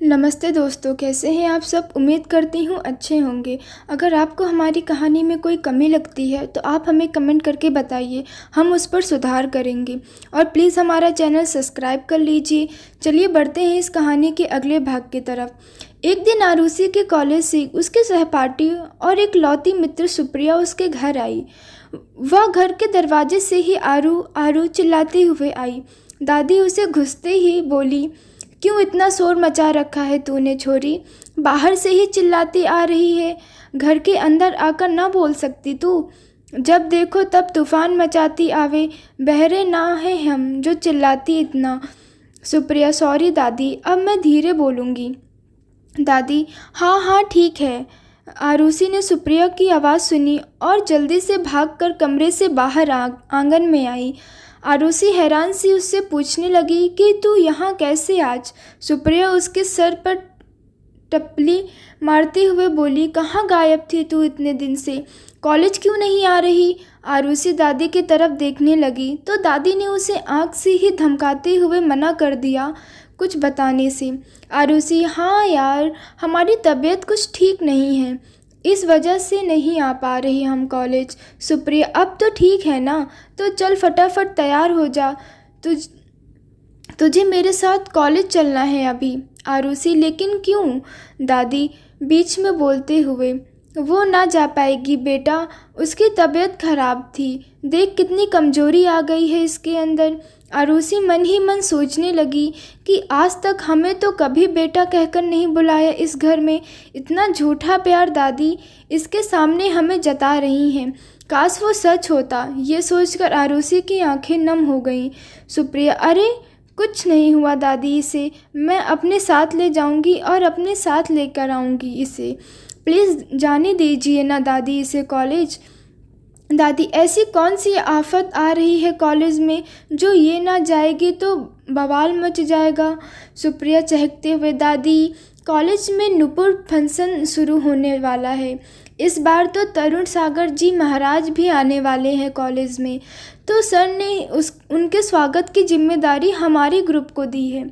नमस्ते दोस्तों, कैसे हैं आप सब। उम्मीद करती हूँ अच्छे होंगे। अगर आपको हमारी कहानी में कोई कमी लगती है तो आप हमें कमेंट करके बताइए, हम उस पर सुधार करेंगे। और प्लीज़ हमारा चैनल सब्सक्राइब कर लीजिए। चलिए बढ़ते हैं इस कहानी के अगले भाग की तरफ। एक दिन आरुषि के कॉलेज से उसके सहपाठी और एक लौती मित्र सुप्रिया उसके घर आई। वह घर के दरवाजे से ही आरू आरू चिल्लाते हुए आई। दादी उसे घुसते ही बोली, क्यों इतना शोर मचा रखा है तूने छोरी? बाहर से ही चिल्लाती आ रही है, घर के अंदर आकर ना बोल सकती तू? जब देखो तब तूफान मचाती आवे, बहरे ना है हम जो चिल्लाती इतना। सुप्रिया, सॉरी दादी, अब मैं धीरे बोलूँगी। दादी, हाँ हाँ ठीक है। आरुषि ने सुप्रिया की आवाज़ सुनी और जल्दी से भागकर कमरे से बाहर आंगन में आई। आरुषि हैरान सी उससे पूछने लगी कि तू यहाँ कैसे आज? सुप्रिया उसके सर पर टपली मारते हुए बोली, कहाँ गायब थी तू इतने दिन से? कॉलेज क्यों नहीं आ रही? आरुषि दादी की तरफ देखने लगी तो दादी ने उसे आँख से ही धमकाते हुए मना कर दिया कुछ बताने से। आरुषि, हाँ यार, हमारी तबीयत कुछ ठीक नहीं है, इस वजह से नहीं आ पा रही हम कॉलेज। सुप्रिया, अब तो ठीक है ना? तो चल फटाफट तैयार हो जा, तुझे मेरे साथ कॉलेज चलना है अभी। आरुषि, लेकिन क्यों? दादी बीच में बोलते हुए, वो ना जा पाएगी बेटा, उसकी तबीयत खराब थी, देख कितनी कमजोरी आ गई है इसके अंदर। आरुषि मन ही मन सोचने लगी कि आज तक हमें तो कभी बेटा कहकर नहीं बुलाया इस घर में। इतना झूठा प्यार दादी इसके सामने हमें जता रही हैं। काश वो सच होता। ये सोचकर आरुषि की आंखें नम हो गईं। सुप्रिया, अरे कुछ नहीं हुआ दादी, इसे मैं अपने साथ ले जाऊंगी और अपने साथ लेकर आऊंगी इसे। प्लीज़ जाने दीजिए ना दादी इसे कॉलेज। दादी, ऐसी कौन सी आफत आ रही है कॉलेज में जो ये ना जाएगी तो बवाल मच जाएगा। सुप्रिया चहकते हुए, दादी कॉलेज में नुपुर फंक्शन शुरू होने वाला है। इस बार तो तरुण सागर जी महाराज भी आने वाले हैं कॉलेज में, तो सर ने उनके स्वागत की जिम्मेदारी हमारे ग्रुप को दी है।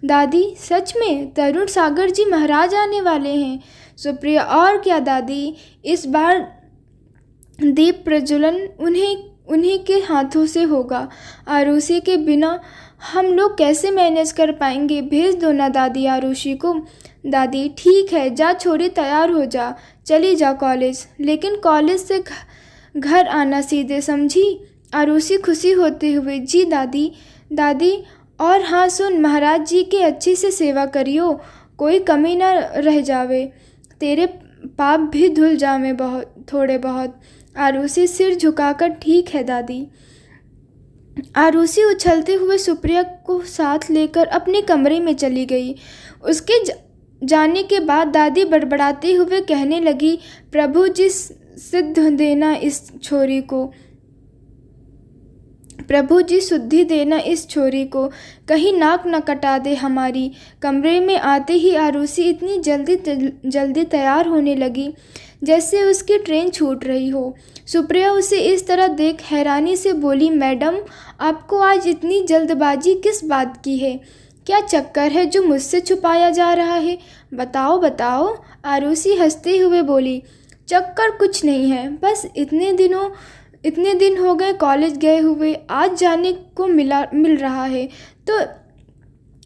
दादी, सच में तरुण सागर जी महाराज आने वाले हैं? सुप्रिया, और क्या दादी, इस बार दीप प्रज्वलन उन्हीं के हाथों से होगा। आरुषि के बिना हम लोग कैसे मैनेज कर पाएंगे? भेज दो ना दादी आरुषि को। दादी, ठीक है, जा छोरी, तैयार हो जा, चली जा कॉलेज, लेकिन कॉलेज से घर आना सीधे, समझी? आरुषि खुशी होते हुए, जी दादी। दादी, और हाँ सुन, महाराज जी के अच्छे से सेवा करियो, कोई कमी ना रह जावे, तेरे पाप भी धुल जावे थोड़े बहुत। आरुषि सिर झुकाकर, ठीक है दादी। आरुषि उछलते हुए सुप्रिया को साथ लेकर अपने कमरे में चली गई। उसके जाने के बाद दादी बड़बड़ाते हुए कहने लगी, प्रभु जी सिद्ध देना इस छोरी को, प्रभु जी शुद्धि देना इस छोरी को, कहीं नाक न कटा दे हमारी। कमरे में आते ही आरुषि इतनी जल्दी तैयार होने लगी जैसे उसकी ट्रेन छूट रही हो। सुप्रिया उसे इस तरह देख हैरानी से बोली, मैडम आपको आज इतनी जल्दबाजी किस बात की है? क्या चक्कर है जो मुझसे छुपाया जा रहा है? बताओ बताओ। आरुषि हंसते हुए बोली, चक्कर कुछ नहीं है, बस इतने दिन हो गए कॉलेज गए हुए, आज जाने को मिल रहा है तो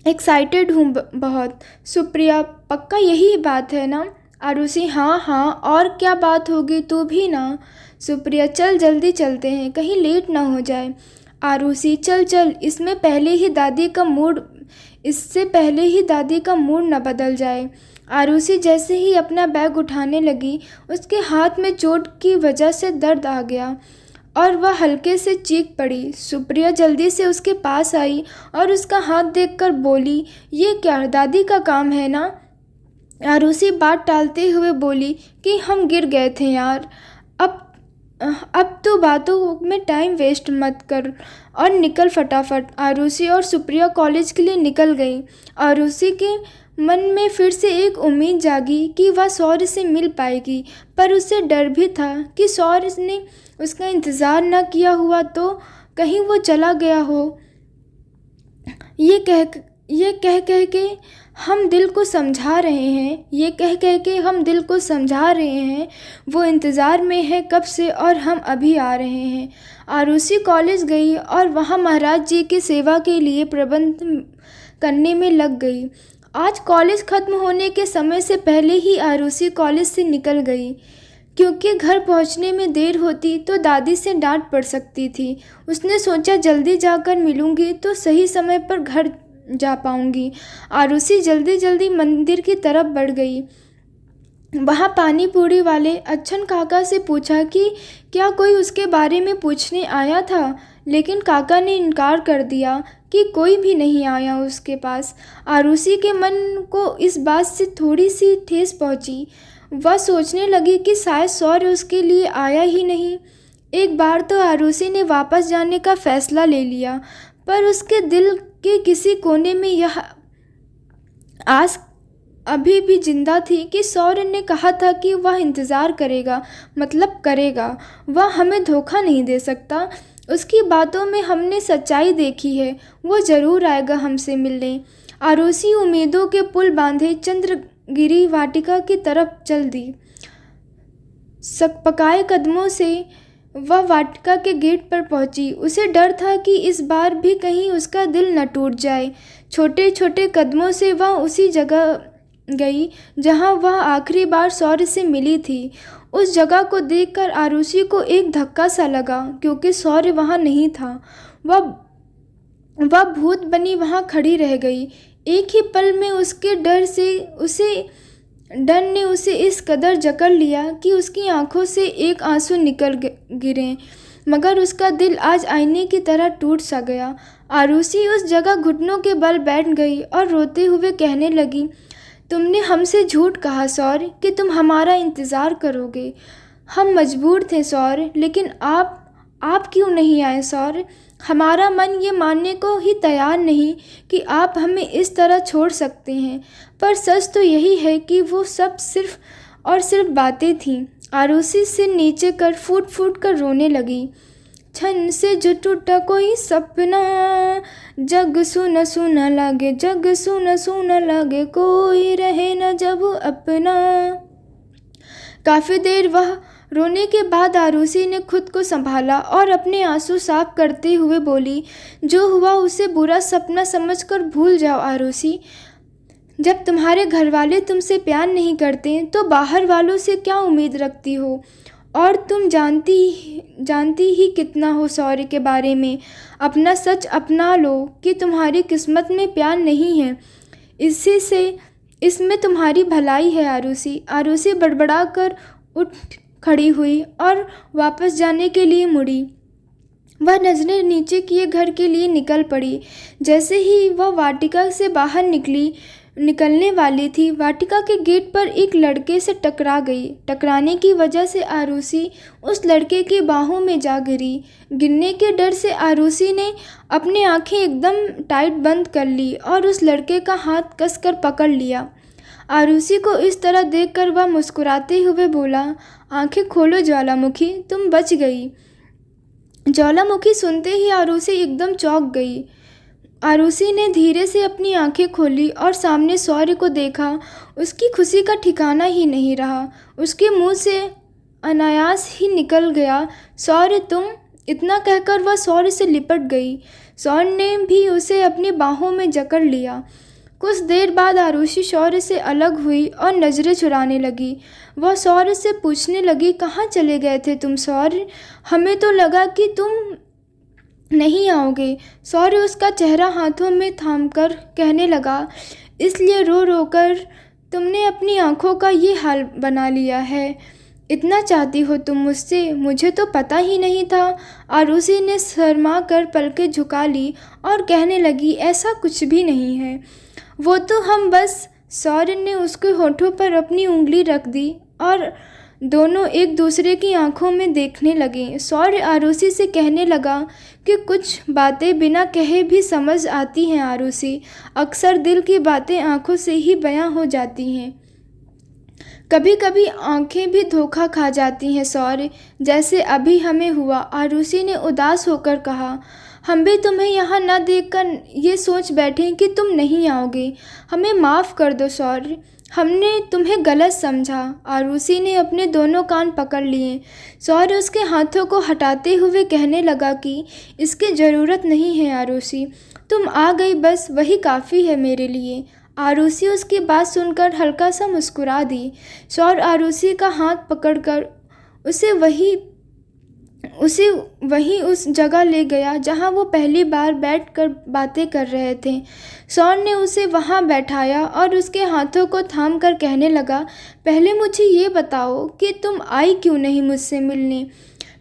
एक्साइटेड हूँ बहुत। सुप्रिया, पक्का यही बात है ना? आरुषि, हाँ हाँ, और क्या बात होगी, तू भी ना। सुप्रिया, चल जल्दी चलते हैं, कहीं लेट ना हो जाए। आरुषि, चल चल, इससे पहले ही दादी का मूड न बदल जाए। आरुषि जैसे ही अपना बैग उठाने लगी, उसके हाथ में चोट की वजह से दर्द आ गया और वह हल्के से चीख पड़ी। सुप्रिया जल्दी से उसके पास आई और उसका हाथ देखकर बोली, ये क्या दादी का काम है ना? आरुषि बात टालते हुए बोली कि हम गिर गए थे यार, अब तो बातों में टाइम वेस्ट मत कर और निकल फटाफट। आरुषि और सुप्रिया कॉलेज के लिए निकल गई। आरुषि के मन में फिर से एक उम्मीद जागी कि वह सौर्य से मिल पाएगी, पर उसे डर भी था कि सौर्य ने उसका इंतज़ार न किया हुआ तो कहीं वो चला गया हो। ये कह के हम दिल को समझा रहे हैं, ये कह कह के हम दिल को समझा रहे हैं। वो इंतज़ार में है कब से और हम अभी आ रहे हैं। आरुषि कॉलेज गई और वहाँ महाराज जी की सेवा के लिए प्रबंध करने में लग गई। आज कॉलेज ख़त्म होने के समय से पहले ही आरुषि कॉलेज से निकल गई, क्योंकि घर पहुंचने में देर होती तो दादी से डांट पड़ सकती थी। उसने सोचा जल्दी जाकर मिलूंगी तो सही समय पर घर जा पाऊंगी। आरुषि जल्दी जल्दी मंदिर की तरफ बढ़ गई। वहाँ पानी पूरी वाले अच्छन काका से पूछा कि क्या कोई उसके बारे में पूछने आया था, लेकिन काका ने इनकार कर दिया कि कोई भी नहीं आया उसके पास। आरुषि के मन को इस बात से थोड़ी सी ठेस पहुंची। वह सोचने लगी कि शायद सौर्य उसके लिए आया ही नहीं। एक बार तो आरुषि ने वापस जाने का फैसला ले लिया, पर उसके दिल के किसी कोने में यह आस अभी भी जिंदा थी कि सौर्य ने कहा था कि वह इंतज़ार करेगा, मतलब करेगा। वह हमें धोखा नहीं दे सकता। उसकी बातों में हमने सच्चाई देखी है। वो ज़रूर आएगा हमसे मिलने। आरुषि उम्मीदों के पुल बांधे चंद्रगिरी वाटिका की तरफ चल दी। सकपकाए कदमों से वह वाटिका के गेट पर पहुंची। उसे डर था कि इस बार भी कहीं उसका दिल न टूट जाए। छोटे छोटे कदमों से वह उसी जगह गई जहां वह आखिरी बार सौर्य से मिली थी। उस जगह को देखकर आरुषि को एक धक्का सा लगा, क्योंकि सौर्य वहां नहीं था। वह भूत बनी वहां खड़ी रह गई। एक ही पल में उसके डर ने उसे इस कदर जकड़ लिया कि उसकी आंखों से एक आंसू निकल गिरे, मगर उसका दिल आज आईने की तरह टूट सा गया। आरुषि उस जगह घुटनों के बल बैठ गई और रोते हुए कहने लगी, तुमने हमसे झूठ कहा सौर्य कि तुम हमारा इंतज़ार करोगे। हम मजबूर थे सौर्य, लेकिन आप क्यों नहीं आए सौर्य? हमारा मन ये मानने को ही तैयार नहीं कि आप हमें इस तरह छोड़ सकते हैं, पर सच तो यही है कि वो सब सिर्फ और सिर्फ बातें थीं। आरुषि सिर नीचे कर फूट फूट कर रोने लगी। छन से जो टूटा कोई सपना, जग सुना सुना लागे, जग सुना सुना लागे, कोई रहे न जब अपना। काफ़ी देर वह रोने के बाद आरुषि ने खुद को संभाला और अपने आंसू साफ करते हुए बोली, जो हुआ उसे बुरा सपना समझकर भूल जाओ आरुषि। जब तुम्हारे घर वाले तुमसे प्यार नहीं करते तो बाहर वालों से क्या उम्मीद रखती हो? और तुम जानती ही कितना हो सौर्य के बारे में। अपना सच अपना लो कि तुम्हारी किस्मत में प्यार नहीं है। इसमें तुम्हारी भलाई है आरुषि। आरुषि बड़बड़ा कर उठ खड़ी हुई और वापस जाने के लिए मुड़ी। वह नज़रें नीचे किए घर के लिए निकल पड़ी। जैसे ही वह वाटिका से बाहर निकलने वाली थी, वाटिका के गेट पर एक लड़के से टकरा गई। टकराने की वजह से आरुषि उस लड़के की बाहों में जा गिरी। गिरने के डर से आरुषि ने अपनी आंखें एकदम टाइट बंद कर ली और उस लड़के का हाथ कसकर पकड़ लिया। आरुषि को इस तरह देखकर वह मुस्कुराते हुए बोला, आंखें खोलो ज्वालामुखी, तुम बच गई। ज्वालामुखी सुनते ही आरुषि एकदम चौंक गई। आरुषि ने धीरे से अपनी आंखें खोली और सामने सौर्य को देखा। उसकी खुशी का ठिकाना ही नहीं रहा। उसके मुंह से अनायास ही निकल गया, सौर्य तुम। इतना कहकर वह सौर्य से लिपट गई। सौर्य ने भी उसे अपनी बाहों में जकड़ लिया। कुछ देर बाद आरुषि सौर्य से अलग हुई और नज़रें चुराने लगी। वह सौर्य से पूछने लगी, कहाँ चले गए थे तुम सौर्य? हमें तो लगा कि तुम नहीं आओगे। सौर्य उसका चेहरा हाथों में थामकर कहने लगा, इसलिए रो रो कर तुमने अपनी आंखों का ये हाल बना लिया है। इतना चाहती हो तुम मुझसे? मुझे तो पता ही नहीं था। आरुषि ने शर्मा कर पलकें झुका ली और कहने लगी, ऐसा कुछ भी नहीं है। वो तो हम बस। सौर्य ने उसके होठों पर अपनी उंगली रख दी और दोनों एक दूसरे की आंखों में देखने लगे। सौर्य आरुषि से कहने लगा कि कुछ बातें बिना कहे भी समझ आती हैं आरुषि। अक्सर दिल की बातें आंखों से ही बयां हो जाती हैं। कभी कभी आंखें भी धोखा खा जाती हैं सौर्य, जैसे अभी हमें हुआ। आरुषि ने उदास होकर कहा, हम भी तुम्हें यहाँ न देखकर ये सोच बैठे कि तुम नहीं आओगे। हमें माफ़ कर दो सौर्य, हमने तुम्हें गलत समझा। आरुषि ने अपने दोनों कान पकड़ लिए। सौर्य उसके हाथों को हटाते हुए कहने लगा कि इसकी ज़रूरत नहीं है आरुषि, तुम आ गई बस वही काफ़ी है मेरे लिए। आरुषि उसकी बात सुनकर हल्का सा मुस्कुरा दी। सौर्य आरुषि का हाथ पकड़कर उसे वहीं उस जगह ले गया जहां वो पहली बार बैठकर बातें कर रहे थे। सौर्य ने उसे वहां बैठाया और उसके हाथों को थाम कर कहने लगा, पहले मुझे ये बताओ कि तुम आई क्यों नहीं मुझसे मिलने।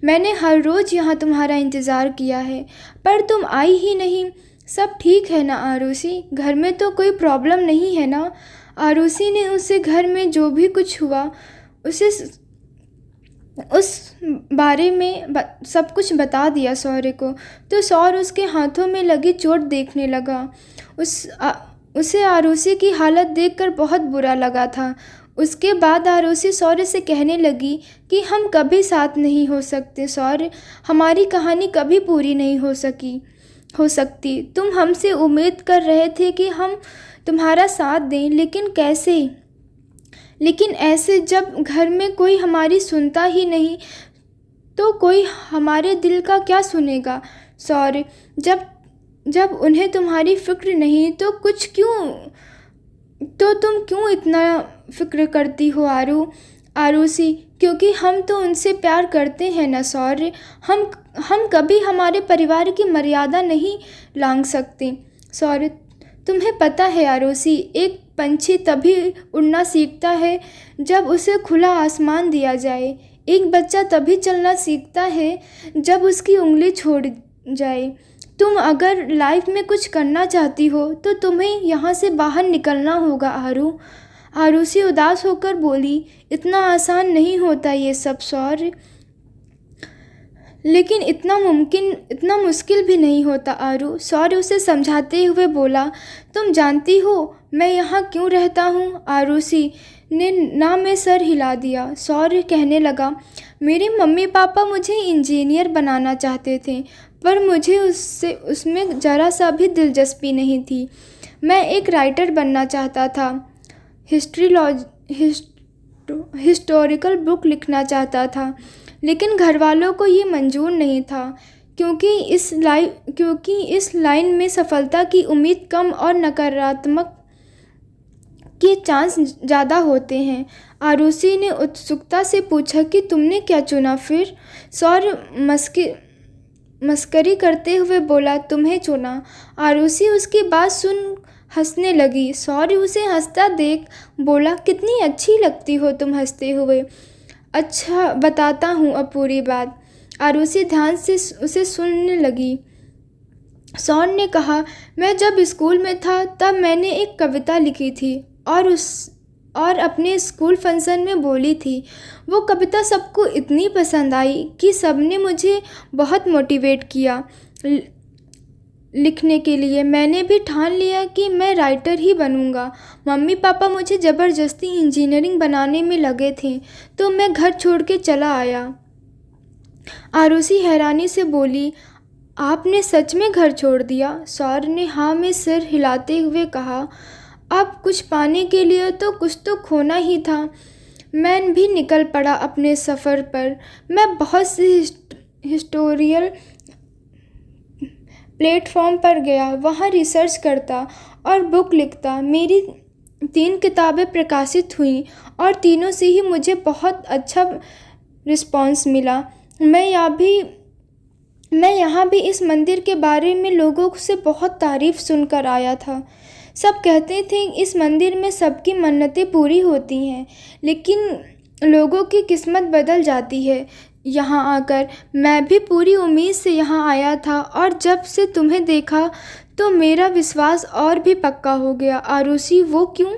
मैंने हर रोज़ यहाँ तुम्हारा इंतज़ार किया है पर तुम आई ही नहीं। सब ठीक है ना आरुषि, घर में तो कोई प्रॉब्लम नहीं है ना। आरुषि ने उसे घर में जो भी कुछ हुआ उस बारे में सब कुछ बता दिया सौर्य को। तो सौर्य उसके हाथों में लगी चोट देखने लगा। उसे आरुषि की हालत देखकर बहुत बुरा लगा था। उसके बाद आरुषि सौर्य से कहने लगी कि हम कभी साथ नहीं हो सकते सौर्य, हमारी कहानी कभी पूरी नहीं हो सकती। तुम हमसे उम्मीद कर रहे थे कि हम तुम्हारा साथ दें, लेकिन ऐसे जब घर में कोई हमारी सुनता ही नहीं तो कोई हमारे दिल का क्या सुनेगा सौर्य। जब उन्हें तुम्हारी फिक्र नहीं तो तुम क्यों इतना फिक्र करती हो आरुषि, क्योंकि हम तो उनसे प्यार करते हैं ना सौर्य। हम कभी हमारे परिवार की मर्यादा नहीं लांघ सकते सौर्य। तुम्हें पता है आरुषि, एक पंछी तभी उड़ना सीखता है जब उसे खुला आसमान दिया जाए। एक बच्चा तभी चलना सीखता है जब उसकी उंगली छोड़ जाए। तुम अगर लाइफ में कुछ करना चाहती हो तो तुम्हें यहाँ से बाहर निकलना होगा आरुषि उदास होकर बोली, इतना आसान नहीं होता ये सब सौर्य, लेकिन इतना मुश्किल भी नहीं होता आरु। सौर्य उसे समझाते हुए बोला, तुम जानती हो मैं यहाँ क्यों रहता हूँ। आरुषि ने ना में सर हिला दिया। सौर्य कहने लगा, मेरे मम्मी पापा मुझे इंजीनियर बनाना चाहते थे पर मुझे उसमें ज़रा सा भी दिलचस्पी नहीं थी। मैं एक राइटर बनना चाहता था, हिस्टोरिकल बुक लिखना चाहता था, लेकिन घर वालों को ये मंजूर नहीं था क्योंकि इस लाइन में सफलता की उम्मीद कम और नकारात्मक के चांस ज़्यादा होते हैं। आरुषि ने उत्सुकता से पूछा कि तुमने क्या चुना फिर। सौर्य मस्करी करते हुए बोला, तुम्हें चुना। आरुषि उसकी बात सुन हंसने लगी। सौर्य उसे हंसता देख बोला, कितनी अच्छी लगती हो तुम हंसते हुए। अच्छा बताता हूँ अब पूरी बात। आरुषि ध्यान से उसे सुनने लगी। सौर्य ने कहा, मैं जब स्कूल में था तब मैंने एक कविता लिखी थी और अपने स्कूल फंक्शन में बोली थी। वो कविता सबको इतनी पसंद आई कि सबने मुझे बहुत मोटिवेट किया लिखने के लिए। मैंने भी ठान लिया कि मैं राइटर ही बनूंगा। मम्मी पापा मुझे ज़बरदस्ती इंजीनियरिंग बनाने में लगे थे तो मैं घर छोड़ के चला आया। आरुषि हैरानी से बोली, आपने सच में घर छोड़ दिया। सौर्य ने हाँ में सिर हिलाते हुए कहा, अब कुछ पाने के लिए तो कुछ तो खोना ही था। मैं भी निकल पड़ा अपने सफ़र पर। मैं बहुत से हिस्टोरियल प्लेटफॉर्म पर गया, वहाँ रिसर्च करता और बुक लिखता। मेरी 3 किताबें प्रकाशित हुईं और तीनों से ही मुझे बहुत अच्छा रिस्पांस मिला। मैं यहाँ भी इस मंदिर के बारे में लोगों से बहुत तारीफ़ सुनकर आया था। सब कहते थे इस मंदिर में सबकी मन्नतें पूरी होती हैं, लेकिन लोगों की किस्मत बदल जाती है। यहाँ आकर मैं भी पूरी उम्मीद से यहाँ आया था और जब से तुम्हें देखा तो मेरा विश्वास और भी पक्का हो गया। आरुषि, वो क्यों?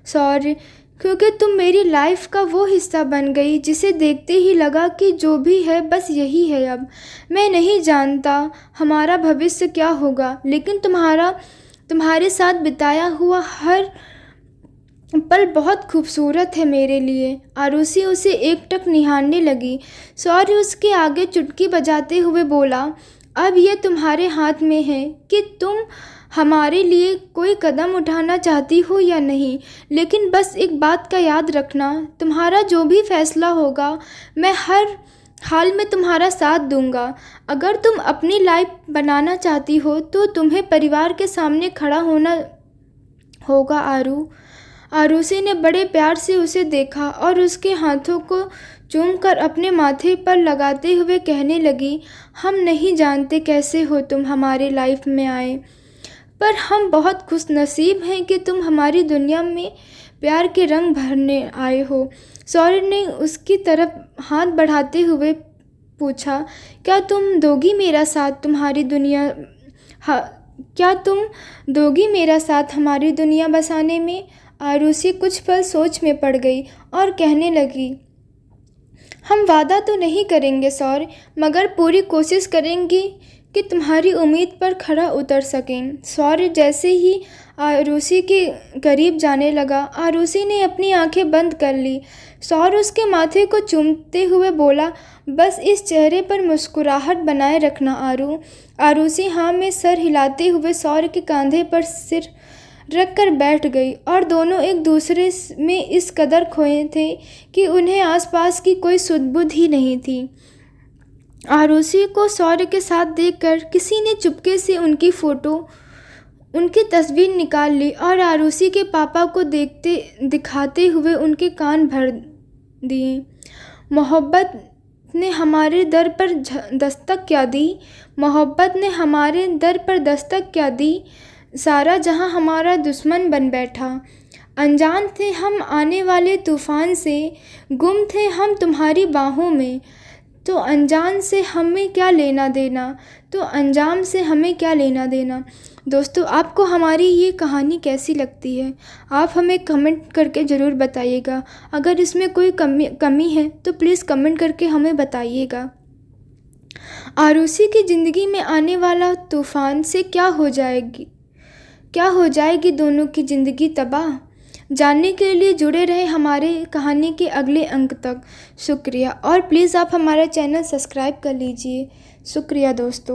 सौर्य, क्योंकि तुम मेरी लाइफ का वो हिस्सा बन गई जिसे देखते ही लगा कि जो भी है बस यही है अब। मैं नहीं जानता हमारा भविष्य क्या होगा, लेकिन तुम्हारे साथ बिताया हुआ हर पल बहुत खूबसूरत है मेरे लिए। आरुषि उसे एकटक निहारने लगी। सौर्य उसके आगे चुटकी बजाते हुए बोला, अब ये तुम्हारे हाथ में है कि तुम हमारे लिए कोई कदम उठाना चाहती हो या नहीं। लेकिन बस एक बात का याद रखना, तुम्हारा जो भी फैसला होगा मैं हर हाल में तुम्हारा साथ दूंगा। अगर तुम अपनी लाइफ बनाना चाहती हो तो तुम्हें परिवार के सामने खड़ा होना होगा आरू। आरुषि ने बड़े प्यार से उसे देखा और उसके हाथों को चूमकर अपने माथे पर लगाते हुए कहने लगी, हम नहीं जानते कैसे हो तुम हमारी लाइफ में आए, पर हम बहुत खुशनसीब हैं कि तुम हमारी दुनिया में प्यार के रंग भरने आए हो। सौर्य ने उसकी तरफ हाथ बढ़ाते हुए पूछा, क्या तुम दोगी मेरा साथ तुम्हारी दुनिया क्या तुम दोगी मेरा साथ हमारी दुनिया बसाने में? आरुषि कुछ पल सोच में पड़ गई और कहने लगी, हम वादा तो नहीं करेंगे सौर्य, मगर पूरी कोशिश करेंगे कि तुम्हारी उम्मीद पर खरा उतर सकें। सौर्य जैसे ही आरुषि के करीब जाने लगा, आरुषि ने अपनी आंखें बंद कर ली। सौर्य उसके माथे को चूमते हुए बोला, बस इस चेहरे पर मुस्कुराहट बनाए रखना आरू। आरुषि हाँ में सर हिलाते हुए सौर्य के कंधे पर सिर रख कर बैठ गई और दोनों एक दूसरे में इस कदर खोए थे कि उन्हें आसपास की कोई सुध-बुध ही नहीं थी। आरुषि को सौर्य के साथ देखकर किसी ने चुपके से उनकी तस्वीर निकाल ली और आरुषि के पापा को दिखाते हुए उनके कान भर दिए। मोहब्बत ने हमारे दर पर दस्तक क्या दी, मोहब्बत ने हमारे दर पर दस्तक क्या दी, सारा जहां हमारा दुश्मन बन बैठा। अनजान थे हम आने वाले तूफान से, गुम थे हम तुम्हारी बाहों में, तो अनजान से हमें क्या लेना देना, तो अंजाम से हमें क्या लेना देना। दोस्तों, आपको हमारी ये कहानी कैसी लगती है? आप हमें कमेंट करके ज़रूर बताइएगा। अगर इसमें कोई कमी है तो प्लीज़ कमेंट करके हमें बताइएगा। आरुषि की ज़िंदगी में आने वाला तूफ़ान से क्या हो जाएगी दोनों की ज़िंदगी तबाह? जानने के लिए जुड़े रहे हमारे कहानी के अगले अंक तक। शुक्रिया, और प्लीज़ आप हमारा चैनल सब्सक्राइब कर लीजिए। शुक्रिया दोस्तों।